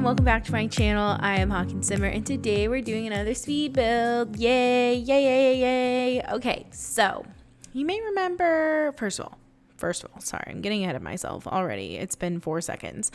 welcome back to my channel. I am Hawkinsimmer, and today we're doing another speed build. Yay, yay, yay, yay, yay. Okay, so you may remember, first of all, sorry, I'm getting ahead of myself already. It's been 4 seconds.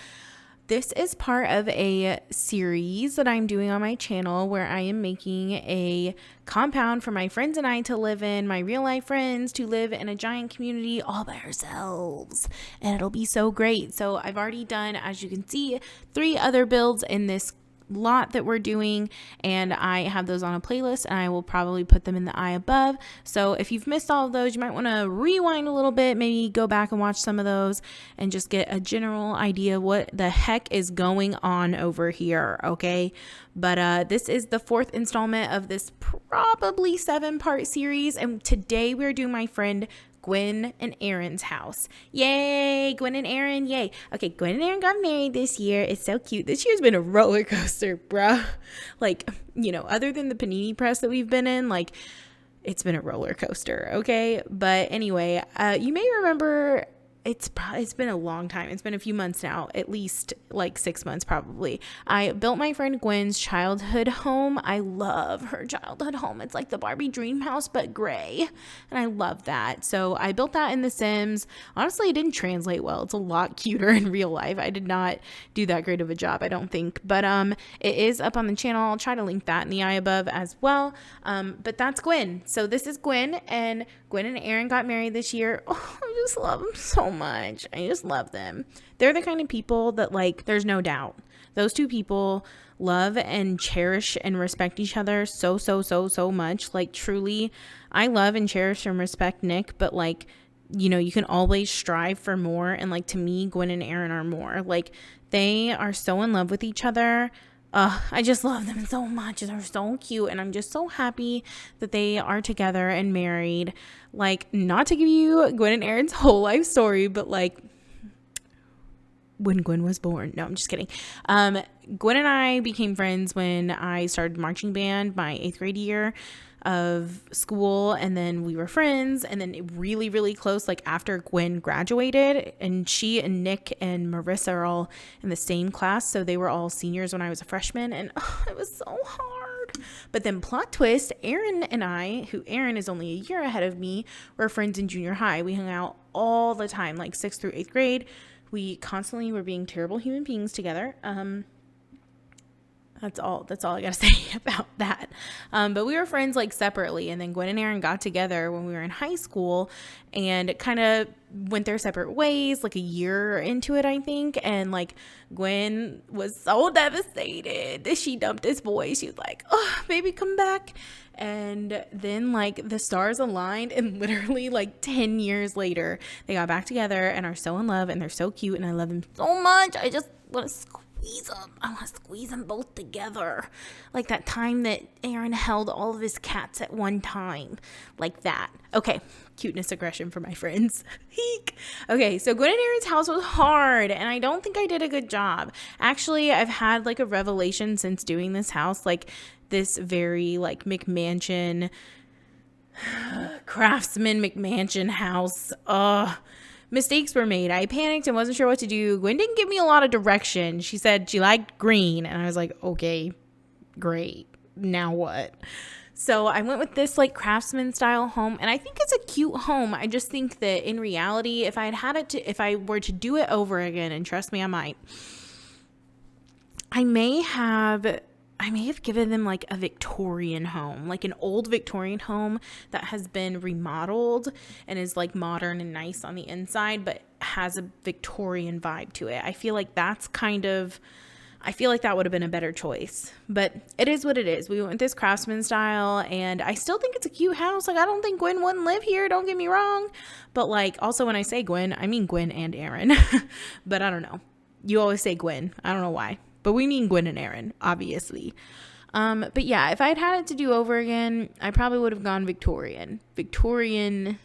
This is part of a series that I'm doing on my channel where I am making a compound for my friends and I to live in, my real life friends to live in a giant community all by ourselves. And it'll be so great. So I've already done, as you can see, 3 other builds in this lot that we're doing, and I have those on a playlist, and I will probably put them in the eye above. So if you've missed all of those, you might want to rewind a little bit, maybe go back and watch some of those and just get a general idea what the heck is going on over here. Okay, but this is the 4th installment of this probably 7-part series, and today we're doing my friend Gwen and Aaron's house. Yay, Gwen and Aaron, yay. Okay, Gwen and Aaron got married this year. It's so cute. This year's been a roller coaster, bruh. Like, you know, other than the panini press that we've been in, like, it's been a roller coaster, okay? But anyway, you may remember it's been a long time. It's been a few months now, at least like 6 months probably. I built my friend Gwen's childhood home. I love her childhood home. It's like the Barbie dream house, but gray. And I love that. So I built that in The Sims. Honestly, it didn't translate well. It's a lot cuter in real life. I did not do that great of a job, I don't think. But it is up on the channel. I'll try to link that in the eye above as well. But that's Gwen. So this is Gwen, and Gwen and Aaron got married this year. Oh, I just love them so much. I just love them. They're the kind of people that, like, there's no doubt. Those two people love and cherish and respect each other so much. Like, truly, I love and cherish and respect Nick, but, like, you know, you can always strive for more. And, like, to me, Gwen and Aaron are more. Like, they are so in love with each other. I just love them so much. They're so cute, and I'm just so happy that they are together and married. Like, not to give you Gwen and Aaron's whole life story, but like when Gwen was born. No, I'm just kidding. Gwen and I became friends when I started marching band my 8th grade year of school, and then we were friends, and then really close like after Gwen graduated, and she and Nick and Marissa are all in the same class, so they were all seniors when I was a freshman, and it was so hard. But then plot twist, Aaron and I, who Aaron is only a year ahead of me, were friends in junior high. We hung out all the time, like 6th through 8th grade. We constantly were being terrible human beings together. That's all I gotta say about that. But we were friends like separately, and then Gwen and Aaron got together when we were in high school and kind of went their separate ways like a year into it, I think. And like Gwen was so devastated that she dumped this boy. She was like, "Oh, baby, come back." And then like the stars aligned, and literally like 10 years later, they got back together and are so in love, and they're so cute, and I love them so much. I just want to squeeze them. I want to squeeze them both together. Like that time that Aaron held all of his cats at one time. Like that. Okay. Cuteness aggression for my friends. Eek. Okay. So Gwen and Aaron's house was hard, and I don't think I did a good job. Actually, I've had like a revelation since doing this house. Like this very like McMansion, craftsman McMansion house. Mistakes were made. I panicked and wasn't sure what to do. Gwen didn't give me a lot of direction. She said she liked green, and I was like, okay, great. Now what? So I went with this like craftsman style home, and I think it's a cute home. I just think that in reality, if I were to do it over again, and trust me, I might, I may have given them like a Victorian home, like an old Victorian home that has been remodeled and is like modern and nice on the inside, but has a Victorian vibe to it. I feel like that would have been a better choice, but it is what it is. We went with this craftsman style, and I still think it's a cute house. Like, I don't think Gwen wouldn't live here. Don't get me wrong. But like, also when I say Gwen, I mean Gwen and Aaron, but I don't know. You always say Gwen. I don't know why. But we mean Gwen and Aaron, obviously. But yeah, if I'd had it to do over again, I probably would have gone Victorian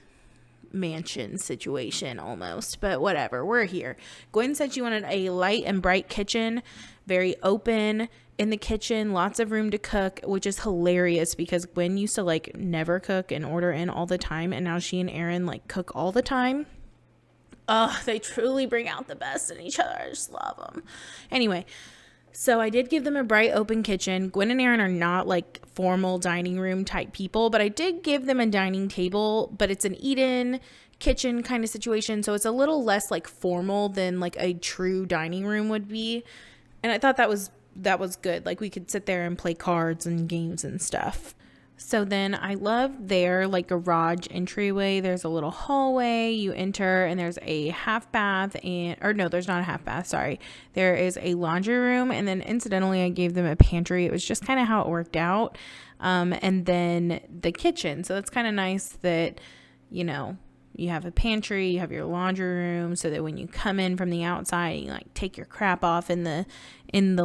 mansion situation almost. But whatever, we're here. Gwen said she wanted a light and bright kitchen, very open in the kitchen, lots of room to cook, which is hilarious because Gwen used to like never cook and order in all the time, and now she and Aaron like cook all the time. They truly bring out the best in each other. I just love them. Anyway, So I did give them a bright open kitchen. Gwen and Aaron are not like formal dining room type people, but I did give them a dining table, but it's an eat-in kitchen kind of situation. So it's a little less like formal than like a true dining room would be. And I thought that was good. Like we could sit there and play cards and games and stuff. So then I love their like garage entryway. There's a little hallway you enter and there's a half bath there's not a half bath. Sorry. There is a laundry room. And then incidentally, I gave them a pantry. It was just kind of how it worked out. And then the kitchen. So that's kind of nice that, you have a pantry, you have your laundry room so that when you come in from the outside, you like take your crap off in the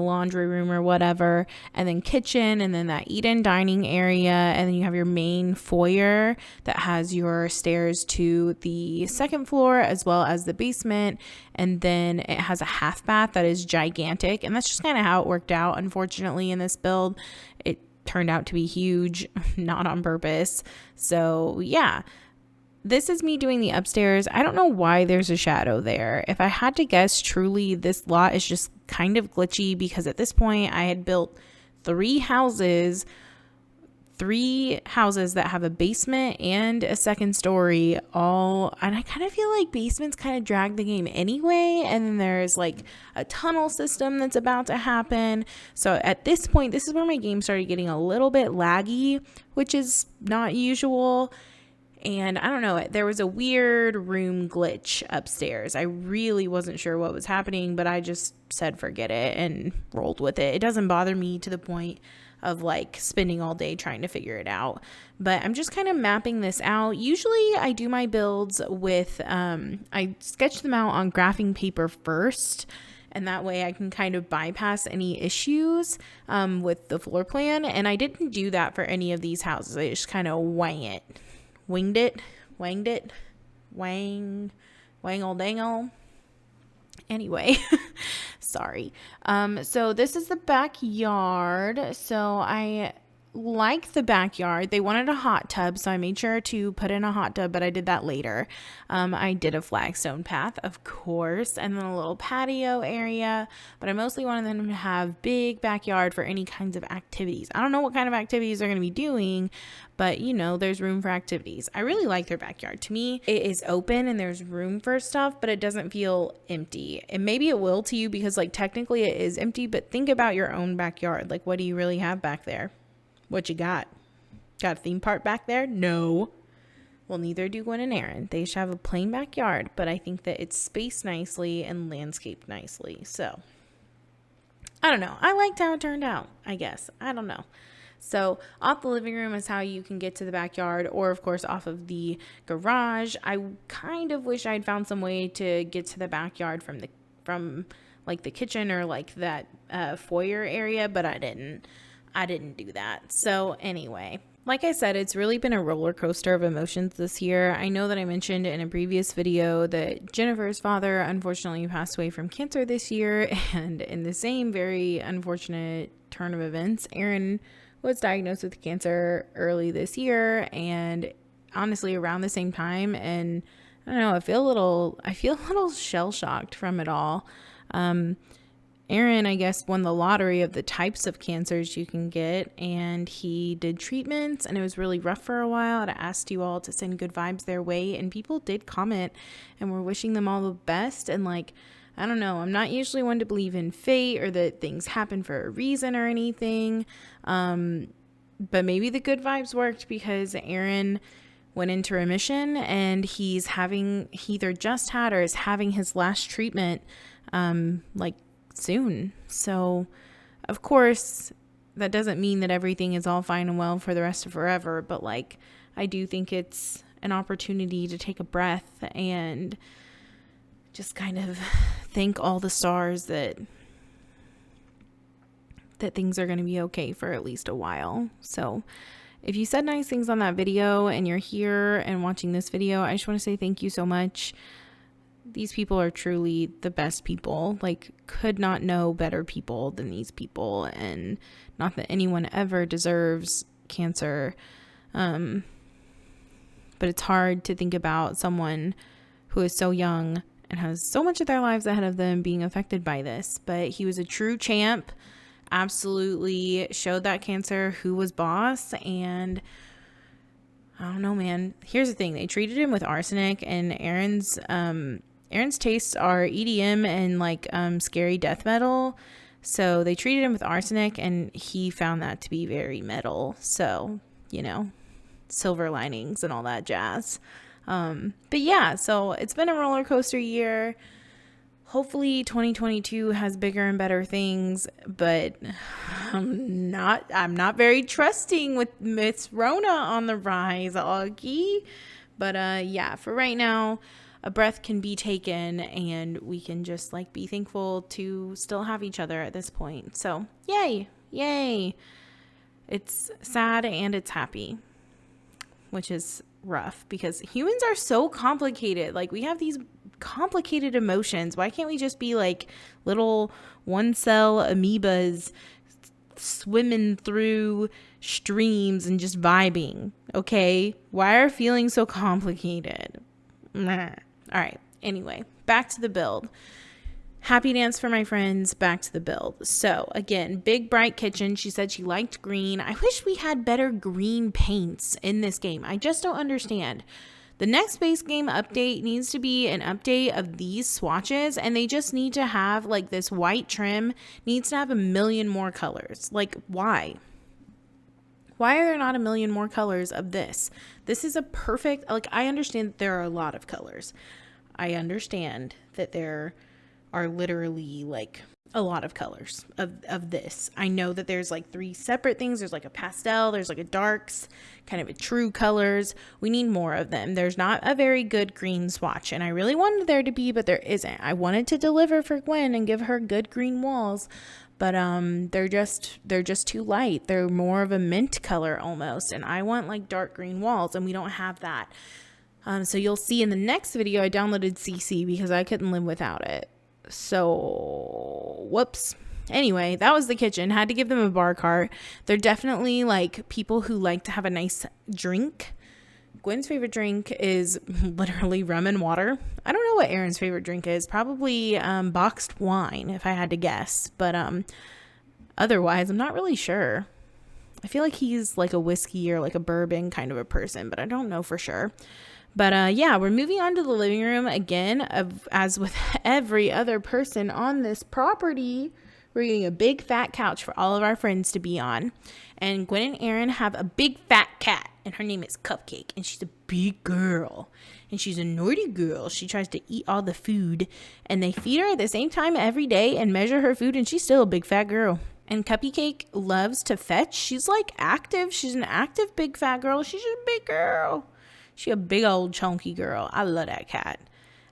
laundry room or whatever, and then kitchen, and then that eat-in dining area, and then you have your main foyer that has your stairs to the second floor as well as the basement, and then it has a half bath that is gigantic, and that's just kind of how it worked out. Unfortunately, in this build, it turned out to be huge, not on purpose. So yeah. This is me doing the upstairs. I don't know why there's a shadow there. If I had to guess, truly, this lot is just kind of glitchy because at this point I had built three houses that have a basement and a second story and I kind of feel like basements kind of drag the game anyway. And then there's like a tunnel system that's about to happen. So at this point, this is where my game started getting a little bit laggy, which is not usual. And I don't know, there was a weird room glitch upstairs. I really wasn't sure what was happening, but I just said forget it and rolled with it. It doesn't bother me to the point of like spending all day trying to figure it out. But I'm just kind of mapping this out. Usually I do my builds with, I sketch them out on graphing paper first. And that way I can kind of bypass any issues with the floor plan. And I didn't do that for any of these houses. I just kind of wanged it, wangle dangle. Anyway, sorry. So this is the backyard. So I like the backyard. They wanted a hot tub, so I made sure to put in a hot tub, but I did that later. I did a flagstone path, of course, and then a little patio area, but I mostly wanted them to have big backyard for any kinds of activities. I don't know what kind of activities they're going to be doing, but there's room for activities. I really like their backyard. To me, it is open and there's room for stuff, but it doesn't feel empty. And maybe it will to you because like technically it is empty, but think about your own backyard. Like what do you really have back there? What you got? Got a theme park back there? No. Well, neither do Gwen and Aaron. They should have a plain backyard, but I think that it's spaced nicely and landscaped nicely. So, I don't know. I liked how it turned out, I guess. I don't know. So, off the living room is how you can get to the backyard, or of course off of the garage. I kind of wish I'd found some way to get to the backyard from like the kitchen or like that foyer area, but I didn't do that. So anyway, like I said, it's really been a roller coaster of emotions this year. I know that I mentioned in a previous video that Jennifer's father unfortunately passed away from cancer this year, and in the same very unfortunate turn of events, Aaron was diagnosed with cancer early this year, and honestly around the same time. And I don't know, I feel a little shell-shocked from it all. Aaron, I guess, won the lottery of the types of cancers you can get, and he did treatments, and it was really rough for a while. And I asked you all to send good vibes their way, and people did comment and were wishing them all the best. And like, I don't know, I'm not usually one to believe in fate or that things happen for a reason or anything, but maybe the good vibes worked because Aaron went into remission, and he either just had or is having his last treatment like soon. So of course that doesn't mean that everything is all fine and well for the rest of forever, but like I do think it's an opportunity to take a breath and just kind of thank all the stars that things are going to be okay for at least a while. So if you said nice things on that video and you're here and watching this video, I just want to say thank you so much. These people are truly the best people. Like, could not know better people than these people. And not that anyone ever deserves cancer. But it's hard to think about someone who is so young and has so much of their lives ahead of them being affected by this. But he was a true champ, absolutely showed that Cancer who was boss. And I don't know, man. Here's the thing. They treated him with arsenic, and Aaron's tastes are EDM and like scary death metal. So they treated him with arsenic, and he found that to be very metal. So, you know, silver linings and all that jazz. But yeah, so it's been a roller coaster year. Hopefully 2022 has bigger and better things, but I'm not very trusting with Miss Rona on the rise, Augie. But yeah, for right now, a breath can be taken, and we can just like be thankful to still have each other at this point. So yay. It's sad and it's happy, which is rough because humans are so complicated. Like, we have these complicated emotions. Why can't we just be like little one cell amoebas swimming through streams and just vibing? Okay, why are feelings so complicated? All right, anyway, back to the build. Happy dance for my friends. Back to the build. So again, big bright kitchen. She said she liked green. I wish we had better green paints in this game. I just don't understand. The next base game update needs to be an update of these swatches, and they just need to have like this white trim needs to have a million more colors. Like, why? Why are there not a million more colors of this? This is a perfect, like, I understand that there are a lot of colors. I understand that there are literally like a lot of colors of this. I know that there's like 3 separate things. There's like a pastel, there's like a darks, kind of a true colors. We need more of them. There's not a very good green swatch, and I really wanted there to be, but there isn't. I wanted to deliver for Gwen and give her good green walls, but they're just too light. They're more of a mint color almost, and I want like dark green walls, and we don't have that. So you'll see in the next video I downloaded CC because I couldn't live without it. So whoops. Anyway, that was the kitchen. Had to give them a bar cart. They're definitely like people who like to have a nice drink. Gwen's favorite drink is literally rum and water. I don't know what Aaron's favorite drink is. Probably boxed wine, if I had to guess. But otherwise, I'm not really sure. I feel like he's like a whiskey or like a bourbon kind of a person, but I don't know for sure. But yeah, we're moving on to the living room again. As with every other person on this property, we're getting a big fat couch for all of our friends to be on. And Gwen and Aaron have a big fat cat, and her name is Cupcake, and she's a big girl, and she's a naughty girl. She tries to eat all the food, and they feed her at the same time every day and measure her food, and she's still a big fat girl. And Cupcake loves to fetch. She's like active. She's an active big fat girl. She's just a big girl. She a big old chunky girl. I love that cat.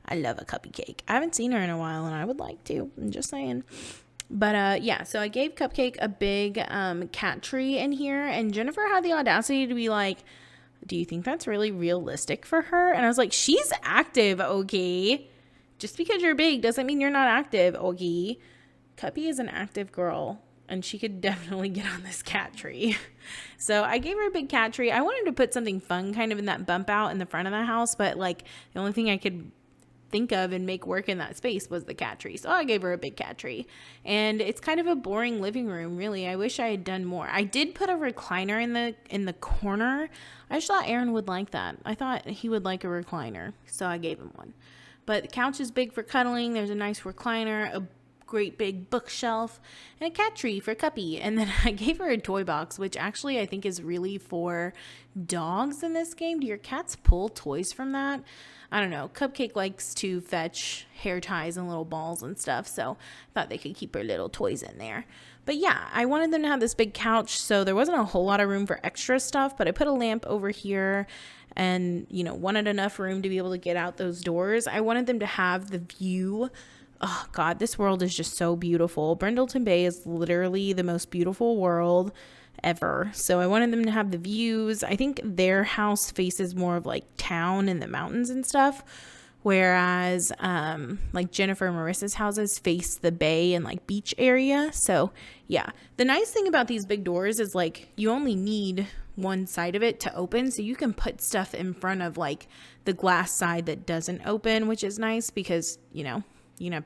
I love a Cupcake. I haven't seen her in a while, and I would like to. I'm just saying. But yeah, so I gave Cupcake a big cat tree in here, and Jennifer had the audacity to be like, do you think that's really realistic for her? And I was like, she's active, okay? Just because you're big doesn't mean you're not active, okay? Cuppy is an active girl, and she could definitely get on this cat tree. So I gave her a big cat tree. I wanted to put something fun kind of in that bump out in the front of the house, but like the only thing I could think of and make work in that space was the cat tree. So I gave her a big cat tree. And it's kind of a boring living room, really. I wish I had done more. I did put a recliner in the corner. I just thought Aaron would like that. I thought he would like a recliner, so I gave him one. But the couch is big for cuddling. There's a nice recliner, a great big bookshelf, and a cat tree for Cuppy. And then I gave her a toy box, which actually I think is really for dogs in this game. Do your cats pull toys from that? I don't know. Cupcake likes to fetch hair ties and little balls and stuff, so I thought they could keep her little toys in there. But yeah, I wanted them to have this big couch, so there wasn't a whole lot of room for extra stuff, but I put a lamp over here and, you know, wanted enough room to be able to get out those doors. I wanted them to have the view. Oh God, this world is just so beautiful. Brindleton Bay is literally the most beautiful world ever. So I wanted them to have the views. I think their house faces more of like town and the mountains and stuff, whereas like Jennifer and Marissa's houses face the bay and like beach area. So yeah, the nice thing about these big doors is like you only need one side of it to open, so you can put stuff in front of like the glass side that doesn't open, which is nice because you know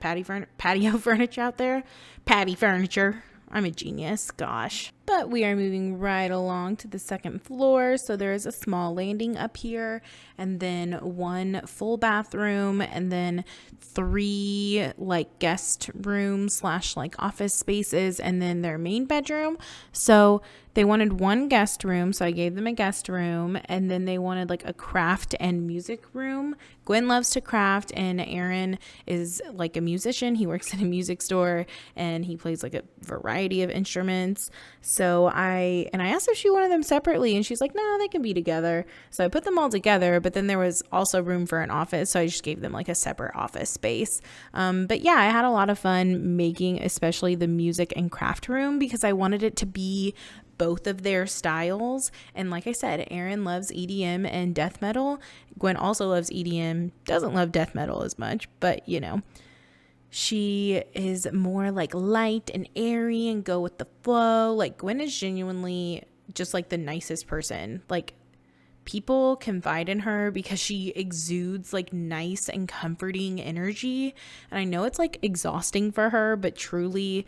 patio furniture out there. Patty furniture. I'm a genius, gosh. But we are moving right along to the second floor. So there is a small landing up here, and then one full bathroom, and then 3 like guest rooms / like office spaces, and then their main bedroom. So they wanted 1 guest room, so I gave them a guest room, and then they wanted like a craft and music room. Gwen loves to craft, and Aaron is like a musician. He works in a music store, and he plays like a variety of instruments. So I asked if she wanted them separately, and she's like, no, they can be together. So I put them all together, but then there was also room for an office, so I just gave them like a separate office space. But yeah, I had a lot of fun making especially the music and craft room because I wanted it to be both of their styles. And like I said, Aaron loves EDM and death metal. Gwen also loves EDM, doesn't love death metal as much, but you know, she is more like light and airy and go with the flow. Like Gwen is genuinely just like the nicest person. Like people confide in her because she exudes like nice and comforting energy. And I know it's like exhausting for her, but truly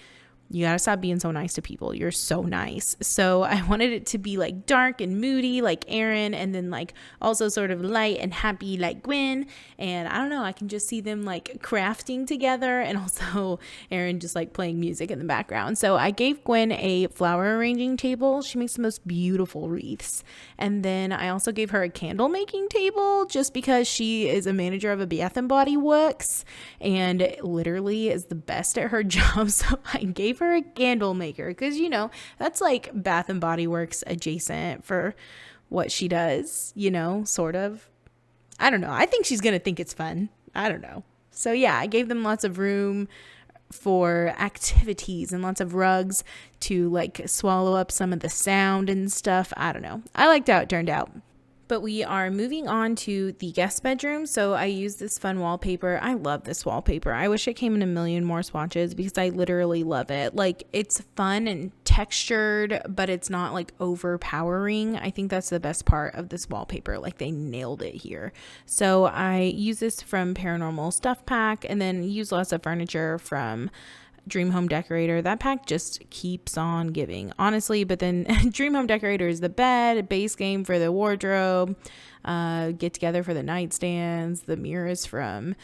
you gotta stop being so nice to people. You're so nice. So I wanted it to be like dark and moody like Aaron, and then like also sort of light and happy like Gwen. And I don't know, I can just see them like crafting together, and also Aaron just like playing music in the background. So I gave Gwen a flower arranging table. She makes the most beautiful wreaths. And then I also gave her a candle making table just because she is a manager of a Bath and Body Works and literally is the best at her job. So I gave her a candle maker because you know that's like Bath and Body Works adjacent for what she does, you know, sort of. I don't know, I think she's gonna think it's fun. I don't know. So yeah, I gave them lots of room for activities and lots of rugs to like swallow up some of the sound and stuff. I don't know, I liked how it turned out. But we are moving on to the guest bedroom. So I use this fun wallpaper. I love this wallpaper. I wish it came in a million more swatches because I literally love it. Like it's fun and textured, but it's not like overpowering. I think that's the best part of this wallpaper. Like they nailed it here. So I use this from Paranormal Stuff Pack, and then use lots of furniture from Dream Home Decorator. That pack just keeps on giving, honestly. But then Dream Home Decorator is the bed, base game for the wardrobe, get together for the nightstands. The mirror is from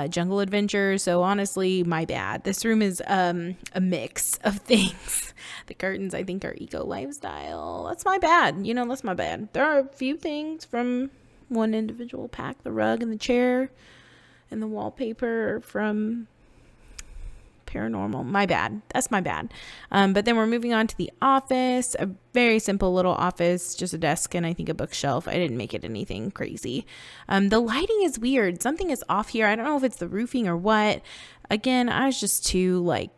Jungle Adventure. So honestly, my bad. This room is a mix of things. The curtains I think are Eco Lifestyle. That's my bad. You know, that's my bad. There are a few things from one individual pack. The rug and the chair and the wallpaper from Paranormal. My bad. That's my bad. But then we're moving on to the office. A very simple little office, just a desk and I think a bookshelf. I didn't make it anything crazy. The lighting is weird. Something is off here. I don't know if it's the roofing or what. Again, I was just I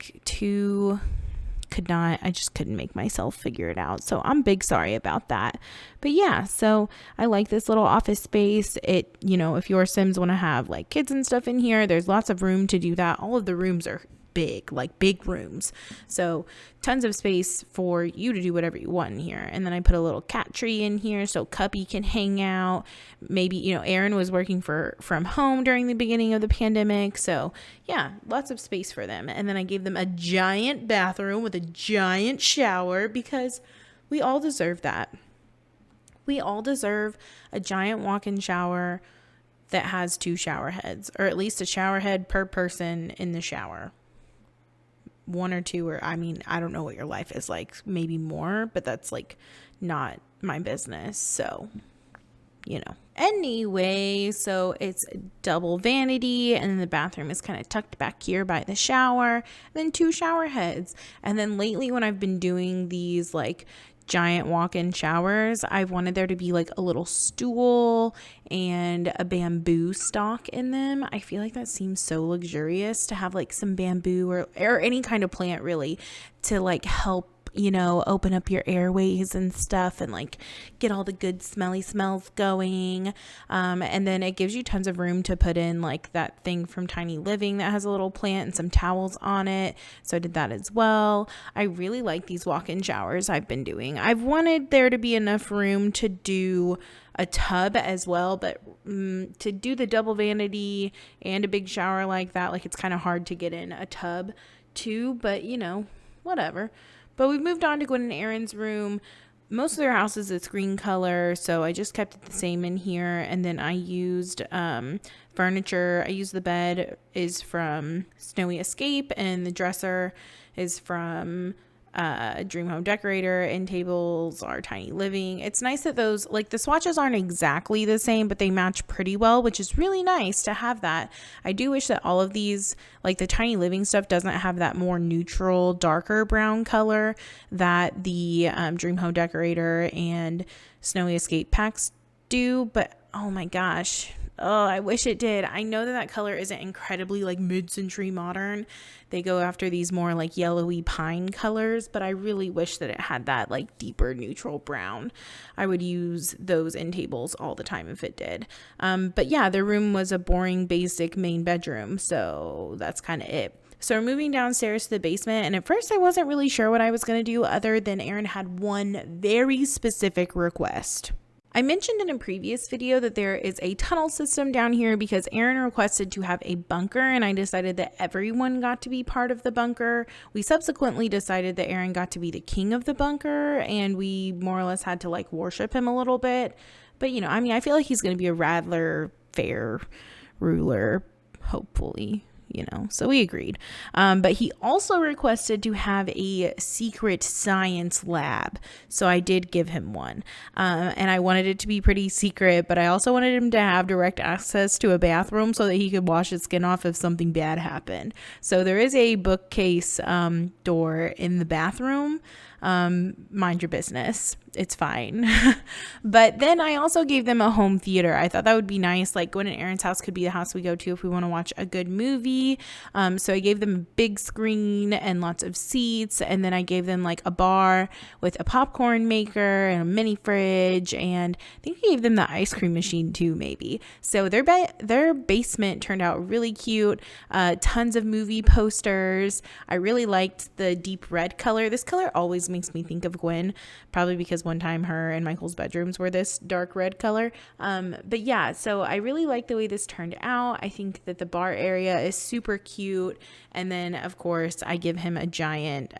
just couldn't make myself figure it out. So I'm big sorry about that. But yeah, so I like this little office space. It, you know, if your Sims want to have like kids and stuff in here, there's lots of room to do that. All of the rooms are big, like big rooms. So tons of space for you to do whatever you want in here. And then I put a little cat tree in here so Cuppy can hang out. Maybe, you know, Aaron was working from home during the beginning of the pandemic. So yeah, lots of space for them. And then I gave them a giant bathroom with a giant shower because we all deserve that. We all deserve a giant walk-in shower that has 2 shower heads, or at least a shower head per person in the shower. 1 or 2, or I mean, I don't know what your life is like, maybe more, but that's like not my business. So, you know, anyway, so it's double vanity, and then the bathroom is kind of tucked back here by the shower, and then 2 shower heads. And then lately when I've been doing these like giant walk-in showers, I've wanted there to be like a little stool and a bamboo stalk in them. I feel like that seems so luxurious to have like some bamboo or any kind of plant really to like help, open up your airways and stuff and like get all the good smelly smells going. And then it gives you tons of room to put in like that thing from Tiny Living that has a little plant and some towels on it. So I did that as well. I really like these walk-in showers I've been doing. I've wanted there to be enough room to do a tub as well, but to do the double vanity and a big shower like that, like it's kind of hard to get in a tub too, but whatever. But we've moved on to Gwen and Aaron's room. Most of their houses is green color, so I just kept it the same in here. And then I used furniture. I used the bed is from Snowy Escape, and the dresser is from Dream Home Decorator, and tables are Tiny Living. It's nice that those, like, the swatches aren't exactly the same, but they match pretty well, which is really nice to have that. I do wish that all of these, like the Tiny Living stuff, doesn't have that more neutral, darker brown color that the Dream Home Decorator and Snowy Escape packs do, but oh my gosh. Oh, I wish it did. I know that color isn't incredibly like mid-century modern. They go after these more like yellowy pine colors, but I really wish that it had that like deeper neutral brown. I would use those end tables all the time if it did. But yeah, their room was a boring, basic main bedroom, so that's kind of it. So we're moving downstairs to the basement, and at first I wasn't really sure what I was going to do other than Aaron had one very specific request. I mentioned in a previous video that there is a tunnel system down here because Aaron requested to have a bunker, and I decided that everyone got to be part of the bunker. We subsequently decided that Aaron got to be the king of the bunker, and we more or less had to like worship him a little bit. But I feel like he's going to be a rather fair ruler, hopefully. So we agreed. But he also requested to have a secret science lab. So I did give him one. And I wanted it to be pretty secret, but I also wanted him to have direct access to a bathroom so that he could wash his skin off if something bad happened. So there is a bookcase door in the bathroom. Mind your business. It's fine. But then I also gave them a home theater. I thought that would be nice. Like Gwen and Aaron's house could be the house we go to if we want to watch a good movie. So I gave them a big screen and lots of seats. And then I gave them like a bar with a popcorn maker and a mini fridge. And I think I gave them the ice cream machine too, maybe. So their basement turned out really cute. Tons of movie posters. I really liked the deep red color. This color always makes me think of Gwen, probably because one time her and Michael's bedrooms were this dark red color. But yeah, so I really like the way this turned out. I think that the bar area is super cute. And then of course I give him a giant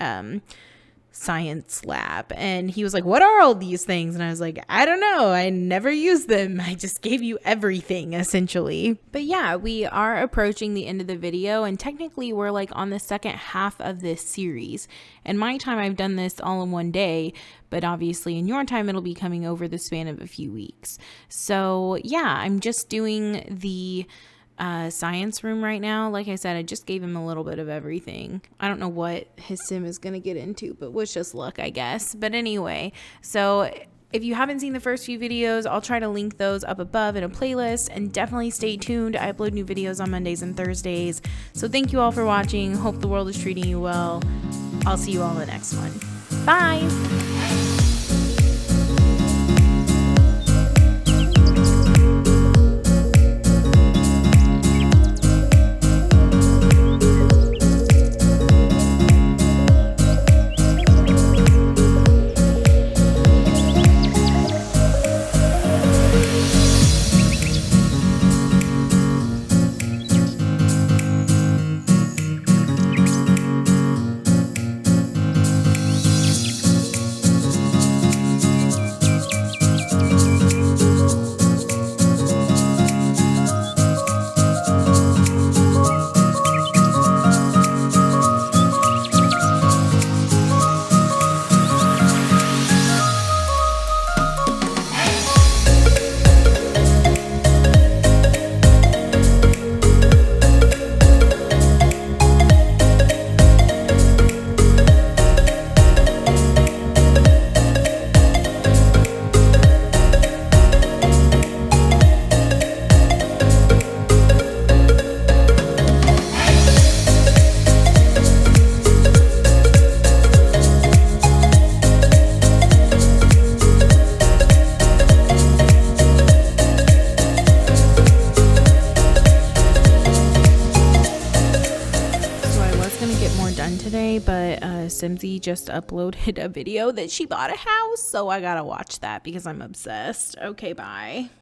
science lab, and he was like, what are all these things? And I was like, I don't know, I never use them, I just gave you everything essentially. But yeah, we are approaching the end of the video, and technically we're like on the second half of this series. In my time I've done this all in one day, but obviously in your time it'll be coming over the span of a few weeks. So yeah, I'm just doing the science room right now. Like I said, I just gave him a little bit of everything. I don't know what his sim is going to get into, but wish us luck, I guess. But anyway, so if you haven't seen the first few videos, I'll try to link those up above in a playlist, and definitely stay tuned. I upload new videos on Mondays and Thursdays. So thank you all for watching. Hope the world is treating you well. I'll see you all in the next one. Bye. why, but Simsy just uploaded a video that she bought a house, so I gotta watch that because I'm obsessed. Okay, bye.